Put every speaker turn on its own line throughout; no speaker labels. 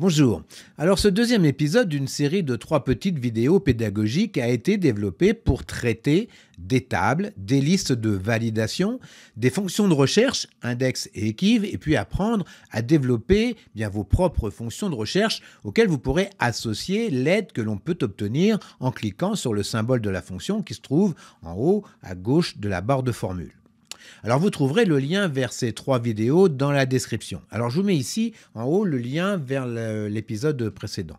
Bonjour. Alors ce deuxième épisode d'une série de 3 petites vidéos pédagogiques a été développé pour traiter des tables, des listes de validation, des fonctions de recherche, index et équive, et puis apprendre à développer vos propres fonctions de recherche auxquelles vous pourrez associer l'aide que l'on peut obtenir en cliquant sur le symbole de la fonction qui se trouve en haut à gauche de la barre de formule. Alors vous trouverez le lien vers ces 3 vidéos dans la description. Alors je vous mets ici en haut le lien vers l'épisode précédent.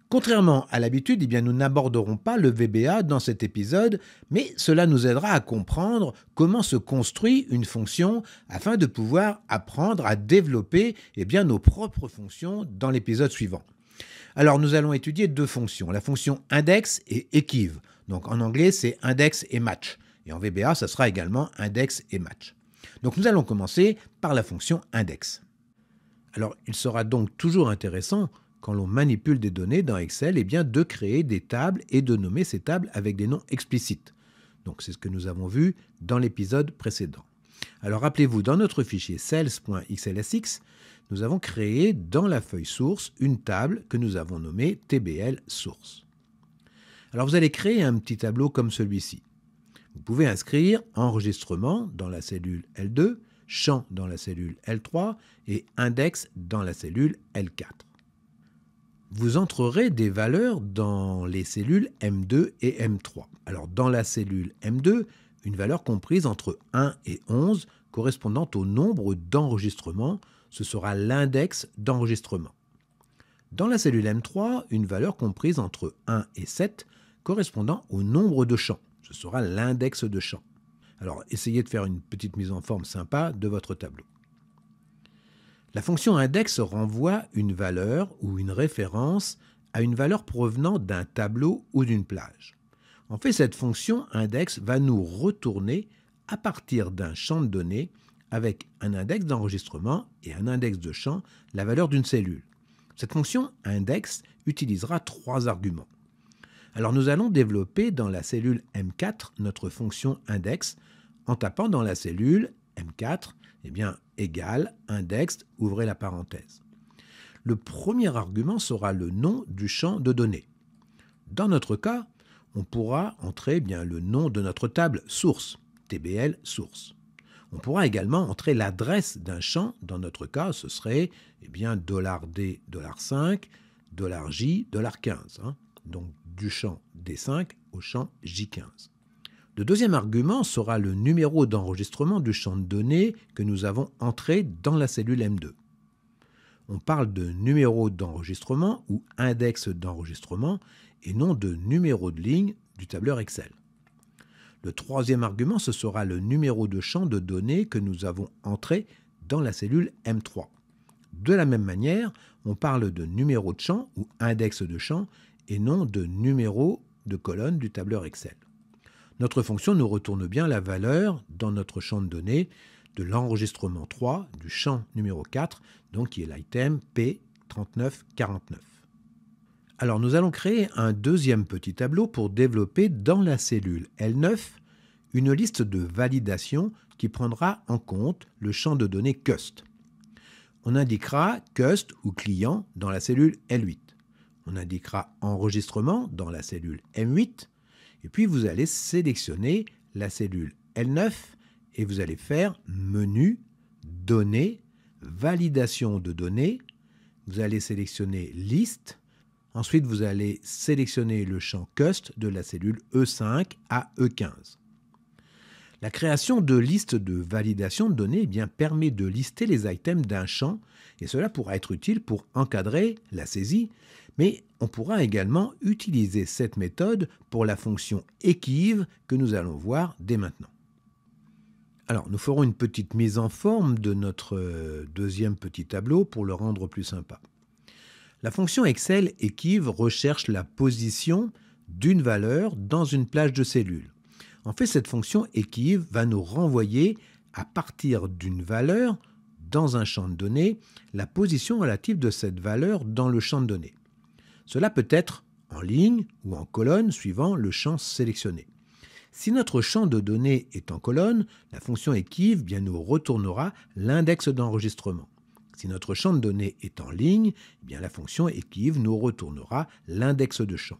Contrairement à l'habitude, nous n'aborderons pas le VBA dans cet épisode, mais cela nous aidera à comprendre comment se construit une fonction afin de pouvoir apprendre à développer nos propres fonctions dans l'épisode suivant. Alors nous allons étudier 2 fonctions, la fonction index et équive. Donc en anglais c'est index et match. Et en VBA, ça sera également index et match. Donc nous allons commencer par la fonction index. Alors il sera donc toujours intéressant, quand l'on manipule des données dans Excel, de créer des tables et de nommer ces tables avec des noms explicites. Donc c'est ce que nous avons vu dans l'épisode précédent. Alors rappelez-vous, dans notre fichier sales.xlsx, nous avons créé dans la feuille source une table que nous avons nommée tbl source. Alors vous allez créer un petit tableau comme celui-ci. Vous pouvez inscrire enregistrement dans la cellule L2, champ dans la cellule L3 et index dans la cellule L4. Vous entrerez des valeurs dans les cellules M2 et M3. Alors dans la cellule M2, une valeur comprise entre 1 et 11 correspondant au nombre d'enregistrements, ce sera l'index d'enregistrement. Dans la cellule M3, une valeur comprise entre 1 et 7 correspondant au nombre de champs. Ce sera l'index de champ. Alors, essayez de faire une petite mise en forme sympa de votre tableau. La fonction index renvoie une valeur ou une référence à une valeur provenant d'un tableau ou d'une plage. En fait, cette fonction index va nous retourner à partir d'un champ de données avec un index d'enregistrement et un index de champ la valeur d'une cellule. Cette fonction index utilisera 3 arguments. Alors nous allons développer dans la cellule M4 notre fonction index en tapant dans la cellule M4 égale index, ouvrez la parenthèse. Le premier argument sera le nom du champ de données. Dans notre cas, on pourra entrer le nom de notre table source, tbl source. On pourra également entrer l'adresse d'un champ, dans notre cas ce serait $D, $5, $J, $15. Donc du champ D5 au champ J15. Le deuxième argument sera le numéro d'enregistrement du champ de données que nous avons entré dans la cellule M2. On parle de numéro d'enregistrement ou index d'enregistrement et non de numéro de ligne du tableur Excel. Le troisième argument, ce sera le numéro de champ de données que nous avons entré dans la cellule M3. De la même manière, on parle de numéro de champ ou index de champ et non de numéro de colonne du tableur Excel. Notre fonction nous retourne bien la valeur dans notre champ de données de l'enregistrement 3 du champ numéro 4, donc qui est l'item P3949. Alors nous allons créer un deuxième petit tableau pour développer dans la cellule L9 une liste de validation qui prendra en compte le champ de données cust. On indiquera cust ou client dans la cellule L8. On indiquera enregistrement dans la cellule M8 et puis vous allez sélectionner la cellule L9 et vous allez faire menu, données, validation de données. Vous allez sélectionner liste. Ensuite, vous allez sélectionner le champ cust de la cellule E5 à E15. La création de listes de validation de données permet de lister les items d'un champ et cela pourra être utile pour encadrer la saisie, mais on pourra également utiliser cette méthode pour la fonction équive que nous allons voir dès maintenant. Alors, nous ferons une petite mise en forme de notre deuxième petit tableau pour le rendre plus sympa. La fonction Excel équive recherche la position d'une valeur dans une plage de cellules. En fait, cette fonction équive va nous renvoyer à partir d'une valeur dans un champ de données la position relative de cette valeur dans le champ de données. Cela peut être en ligne ou en colonne suivant le champ sélectionné. Si notre champ de données est en colonne, la fonction équive nous retournera l'index d'enregistrement. Si notre champ de données est en ligne, eh bien la fonction equiv nous retournera l'index de champ.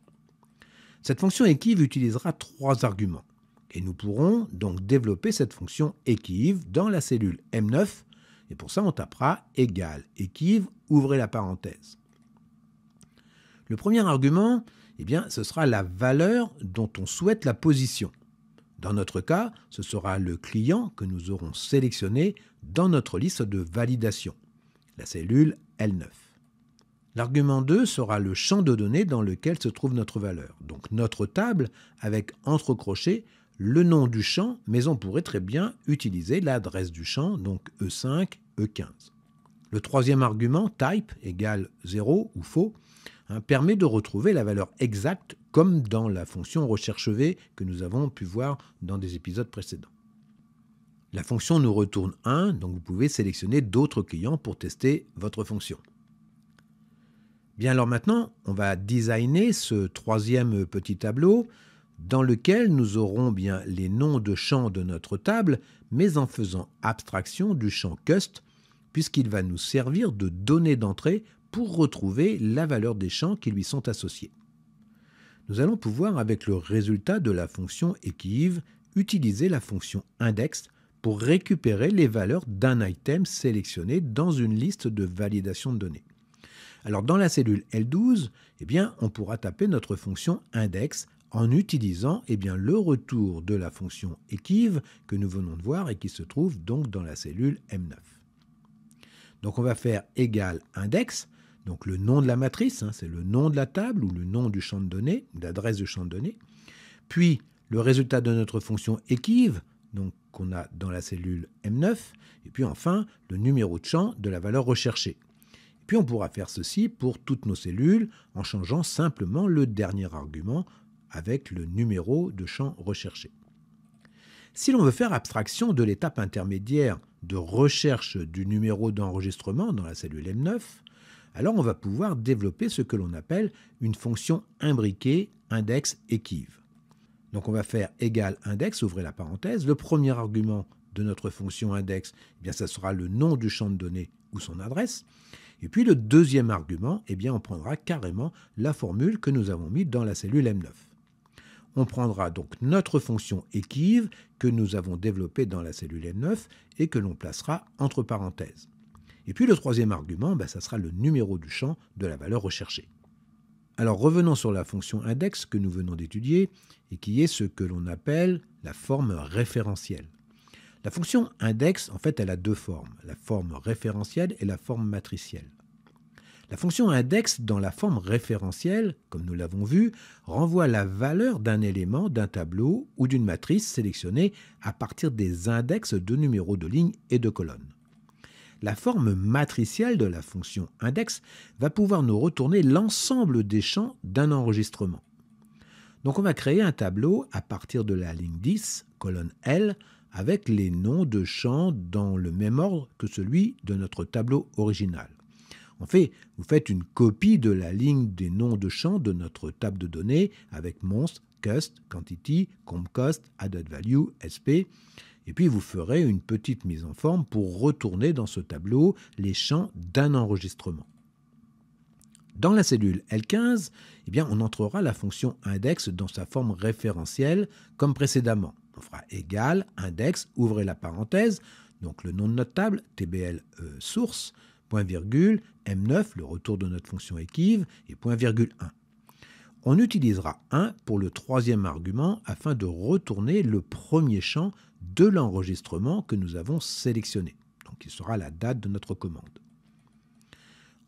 Cette fonction equiv utilisera 3 arguments. Et nous pourrons donc développer cette fonction equiv dans la cellule M9. Et pour ça, on tapera égal equiv, ouvrez la parenthèse. Le premier argument, eh bien, ce sera la valeur dont on souhaite la position. Dans notre cas, ce sera le client que nous aurons sélectionné dans notre liste de validation, la cellule L9. L'argument 2 sera le champ de données dans lequel se trouve notre valeur, donc notre table avec entre crochets le nom du champ, mais on pourrait très bien utiliser l'adresse du champ, donc E5, E15. Le troisième argument, type égale 0 ou faux, permet de retrouver la valeur exacte comme dans la fonction recherche V que nous avons pu voir dans des épisodes précédents. La fonction nous retourne 1, donc vous pouvez sélectionner d'autres clients pour tester votre fonction. Bien alors maintenant, on va designer ce troisième petit tableau dans lequel nous aurons bien les noms de champs de notre table, mais en faisant abstraction du champ cust, puisqu'il va nous servir de donnée d'entrée pour retrouver la valeur des champs qui lui sont associés. Nous allons pouvoir, avec le résultat de la fonction equiv, utiliser la fonction index pour récupérer les valeurs d'un item sélectionné dans une liste de validation de données. Alors dans la cellule L12, eh bien, on pourra taper notre fonction index en utilisant le retour de la fonction equiv que nous venons de voir et qui se trouve donc dans la cellule M9. Donc on va faire égal index, donc le nom de la matrice, c'est le nom de la table ou le nom du champ de données, l'adresse du champ de données, puis le résultat de notre fonction equiv, donc qu'on a dans la cellule M9, et puis enfin le numéro de champ de la valeur recherchée. Puis on pourra faire ceci pour toutes nos cellules en changeant simplement le dernier argument avec le numéro de champ recherché. Si l'on veut faire abstraction de l'étape intermédiaire de recherche du numéro d'enregistrement dans la cellule M9, alors on va pouvoir développer ce que l'on appelle une fonction imbriquée index equiv. Donc on va faire égal index, ouvrez la parenthèse, le premier argument de notre fonction index, ça sera le nom du champ de données ou son adresse. Et puis le deuxième argument, on prendra carrément la formule que nous avons mise dans la cellule M9. On prendra donc notre fonction equiv que nous avons développée dans la cellule M9 et que l'on placera entre parenthèses. Et puis le troisième argument, ça sera le numéro du champ de la valeur recherchée. Alors revenons sur la fonction index que nous venons d'étudier et qui est ce que l'on appelle la forme référentielle. La fonction index, en fait, elle a deux formes, la forme référentielle et la forme matricielle. La fonction index, dans la forme référentielle, comme nous l'avons vu, renvoie la valeur d'un élément, d'un tableau ou d'une matrice sélectionnée à partir des index de numéros de lignes et de colonnes. La forme matricielle de la fonction index va pouvoir nous retourner l'ensemble des champs d'un enregistrement. Donc on va créer un tableau à partir de la ligne 10, colonne L, avec les noms de champs dans le même ordre que celui de notre tableau original. En fait, vous faites une copie de la ligne des noms de champs de notre table de données avec monst, cust, quantity, compcost, added value, sp, et puis vous ferez une petite mise en forme pour retourner dans ce tableau les champs d'un enregistrement. Dans la cellule L15, on entrera la fonction index dans sa forme référentielle comme précédemment. On fera égal, index, ouvrez la parenthèse, donc le nom de notre table, tbl source, point virgule, M9, le retour de notre fonction equiv, et point virgule 1. On utilisera 1 pour le troisième argument afin de retourner le premier champ de l'enregistrement que nous avons sélectionné, donc qui sera la date de notre commande.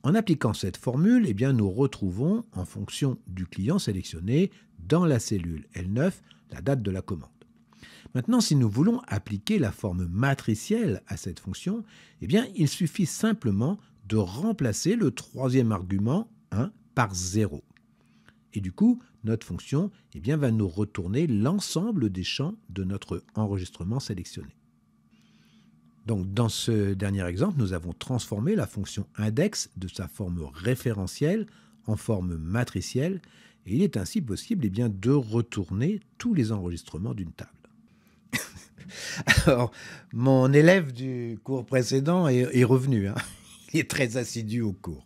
En appliquant cette formule, nous retrouvons, en fonction du client sélectionné, dans la cellule L9, la date de la commande. Maintenant, si nous voulons appliquer la forme matricielle à cette fonction, il suffit simplement de remplacer le troisième argument 1 par 0. Et du coup, notre fonction va nous retourner l'ensemble des champs de notre enregistrement sélectionné. Donc, dans ce dernier exemple, nous avons transformé la fonction index de sa forme référentielle en forme matricielle, et il est ainsi possible de retourner tous les enregistrements d'une table. Alors, mon élève du cours précédent est revenu. Il est très assidu au cours.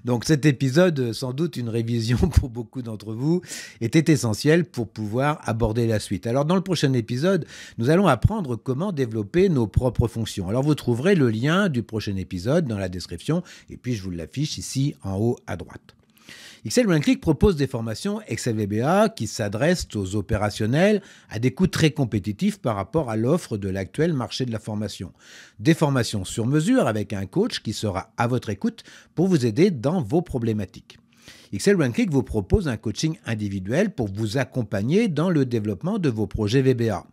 Donc cet épisode, sans doute une révision pour beaucoup d'entre vous, était essentiel pour pouvoir aborder la suite. Alors dans le prochain épisode, nous allons apprendre comment développer nos propres fonctions. Alors vous trouverez le lien du prochain épisode dans la description et puis je vous l'affiche ici en haut à droite. Excel One Click propose des formations Excel VBA qui s'adressent aux opérationnels à des coûts très compétitifs par rapport à l'offre de l'actuel marché de la formation. Des formations sur mesure avec un coach qui sera à votre écoute pour vous aider dans vos problématiques. Excel One Click vous propose un coaching individuel pour vous accompagner dans le développement de vos projets VBA.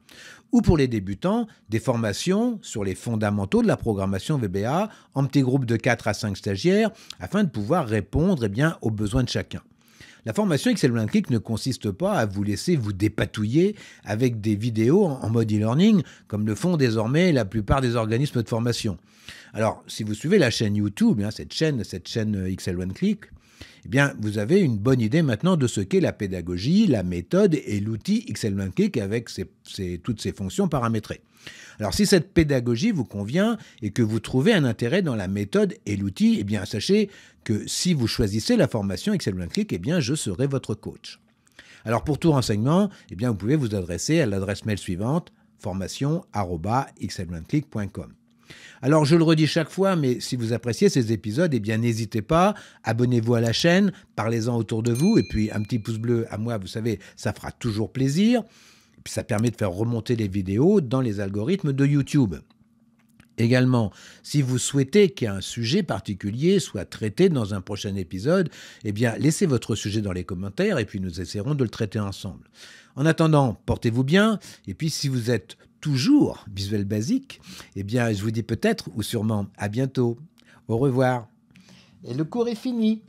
Ou pour les débutants, des formations sur les fondamentaux de la programmation VBA en petits groupes de 4 à 5 stagiaires afin de pouvoir répondre aux besoins de chacun. La formation Excel One Click ne consiste pas à vous laisser vous dépatouiller avec des vidéos en mode e-learning comme le font désormais la plupart des organismes de formation. Alors, si vous suivez la chaîne YouTube, cette chaîne Excel One Click, vous avez une bonne idée maintenant de ce qu'est la pédagogie, la méthode et l'outil Excel One Click avec toutes ses fonctions paramétrées. Alors, si cette pédagogie vous convient et que vous trouvez un intérêt dans la méthode et l'outil, sachez que si vous choisissez la formation Excel One Click, je serai votre coach. Alors, pour tout renseignement, vous pouvez vous adresser à l'adresse mail suivante, formation@exceloneclick.com. Alors, je le redis chaque fois, mais si vous appréciez ces épisodes, n'hésitez pas, abonnez-vous à la chaîne, parlez-en autour de vous, et puis un petit pouce bleu à moi, vous savez, ça fera toujours plaisir. Et puis ça permet de faire remonter les vidéos dans les algorithmes de YouTube. Également, si vous souhaitez qu'un sujet particulier soit traité dans un prochain épisode, laissez votre sujet dans les commentaires et puis nous essaierons de le traiter ensemble. En attendant, portez-vous bien, et puis si vous êtes toujours Visuel Basic, je vous dis peut-être ou sûrement à bientôt. Au revoir. Et le cours est fini.